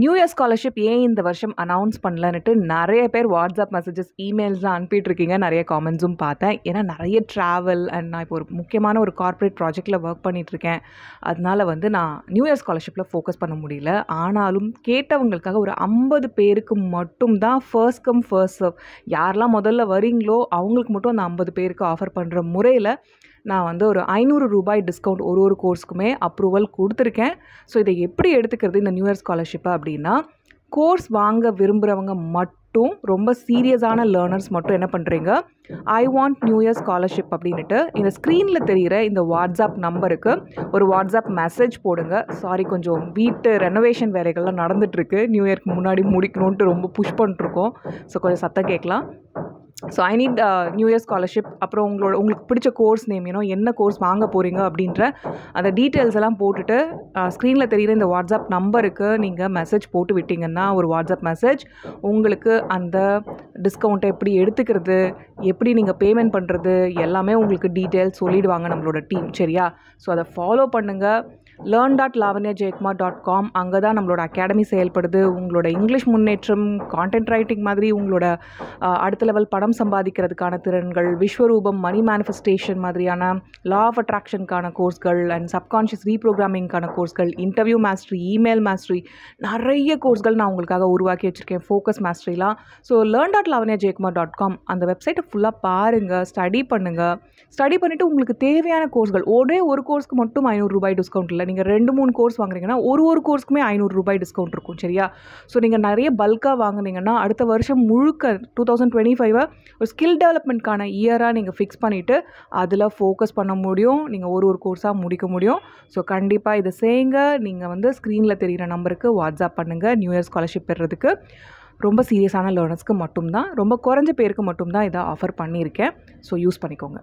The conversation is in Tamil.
நியூ இயர் ஸ்காலர்ஷிப் ஏன் இந்த வருஷம் அனௌன்ஸ் பண்ணலன்னுட்டு நிறைய பேர் வாட்ஸ்அப் மெசேஜஸ் இமெயில்ஸ்லாம் அனுப்பிட்டுருக்கீங்க. நிறைய காமெண்ட்ஸும் பார்த்தேன். ஏன்னா நிறைய ட்ராவல் அண்ட் நான் இப்போ ஒரு முக்கியமான ஒரு கார்ப்பரேட் ப்ராஜெக்டில் ஒர்க் பண்ணிகிட்ருக்கேன். அதனால நான் நியூ இயர் ஸ்காலர்ஷிப்பில் ஃபோக்கஸ் பண்ண முடியல. ஆனாலும் கேட்டவங்களுக்காக ஒரு 50 பேருக்கு மட்டும் தான் ஃபர்ஸ்ட் கம் ஃபர்ஸ்ட் சர்வ், யாரெல்லாம் முதல்ல வரீங்களோ அவங்களுக்கு மட்டும் அந்த 50 பேருக்கு ஆஃபர் பண்ணுற முறையில் நான் ஒரு ₹500 டிஸ்கவுண்ட் ஒரு கோர்ஸ்க்குமே அப்ரூவல் கொடுத்துருக்கேன். ஸோ இதை எப்படி எடுத்துக்கிறது இந்த நியூ இயர் ஸ்காலர்ஷிப்பை அப்படின்னா, கோர்ஸ் வாங்க விரும்புகிறவங்க மட்டும், ரொம்ப சீரியஸான லேர்னர்ஸ் மட்டும் என்ன பண்ணுறீங்க, I want new year scholarship அப்படின்ட்டு இந்த ஸ்க்ரீனில் தெரிகிற இந்த வாட்ஸ்அப் நம்பருக்கு ஒரு வாட்ஸ்அப் மெசேஜ் போடுங்க. சாரி, கொஞ்சம் வீட்டு ரெனோவேஷன் வேலைகள்லாம் நடந்துகிட்ருக்கு. நியூ இயர்க்கு முன்னாடி முடிக்கணுன்ட்டு ரொம்ப புஷ் பண்ணிட்டுருக்கோம். ஸோ கொஞ்சம் சத்தம் கேட்கலாம். So I need new year scholarship. அப்புறம் உங்களுக்கு பிடிச்ச கோர்ஸ் நேம், என்ன கோர்ஸ் வாங்க போகிறீங்க அப்படின்ற அந்த டீட்டெயில்ஸ் எல்லாம் போட்டுட்டு ஸ்க்ரீனில் தெரிகிற இந்த வாட்ஸ்அப் நம்பருக்கு நீங்கள் மெசேஜ் போட்டு விட்டிங்கன்னா, ஒரு வாட்ஸ்அப் மெசேஜ் உங்களுக்கு அந்த டிஸ்கவுண்ட்டை எப்படி எடுத்துக்கிறது, எப்படி நீங்கள் பேமெண்ட் பண்ணுறது எல்லாமே உங்களுக்கு டீட்டெயில்ஸ் சொல்லிவிடுவாங்க நம்மளோட டீம். சரியா? ஸோ அதை ஃபாலோ பண்ணுங்கள். learn.lavanyajaykumar.com அங்கே தான் நம்மளோட அகாடமி செயல்படுது. உங்களோட இங்கிலீஷ் முன்னேற்றம், கான்டென்ட் ரைட்டிங் மாதிரி உங்களோட அடுத்த லெவல் பணம் சம்பாதிக்கிறதுக்கான திறன்கள், விஸ்வரூபம், மணி மேனிஃபெஸ்டேஷன் மாதிரியான லா ஆஃப் அட்ராக்ஷனுக்கான கோர்ஸ்கள் அண்ட் சப்கான்ஷியஸ் ரீப்ரோக்ராமிங்கான கோர்ஸ்கள், இன்டர்வியூ மாஸ்டரி, இமெயில் மாஸ்டரி, நிறைய கோர்ஸ்கள் நான் உங்களுக்காக உருவாக்கி வச்சுருக்கேன். ஃபோக்கஸ் மாஸ்டரிலாம். ஸோ learn.lavanyajaykumar.com அந்த வெப்சைட்டை ஃபுல்லாக பாருங்கள், ஸ்டடி பண்ணுங்கள். ஸ்டடி பண்ணிவிட்டு உங்களுக்கு தேவையான கோர்ஸ்கள், ஒரு கோர்ஸ்க்கு மட்டும் ₹500 டிஸ்கவுண்ட் இல்லை. நீங்கள் 2-3 கோர்ஸ் வாங்குறீங்கன்னா ஒரு கோர்ஸ்க்குமே ₹500 டிஸ்கவுண்ட் இருக்கும். சரியா? ஸோ நீங்கள் நிறைய பல்காக வாங்குனீங்கன்னா அடுத்த வருஷம் முழுக்க 2025 ஒரு ஸ்கில் டெவலப்மெண்ட்கான இயராக நீங்கள் ஃபிக்ஸ் பண்ணிவிட்டு அதில் ஃபோக்கஸ் பண்ண முடியும். நீங்கள் ஒரு கோர்ஸாக முடிக்க முடியும். ஸோ கண்டிப்பாக இதை செய்யுங்க. நீங்கள் ஸ்க்ரீனில் தெரிகிற நம்பருக்கு வாட்ஸ்அப் பண்ணுங்கள். நியூ இயர் ஸ்காலர்ஷிப் பெறுறதுக்கு ரொம்ப சீரியஸான லேர்னர்ஸ்க்கு மட்டும்தான், ரொம்ப குறைஞ்ச பேருக்கு மட்டும்தான் இதை ஆஃபர் பண்ணியிருக்கேன். ஸோ யூஸ் பண்ணிக்கோங்க.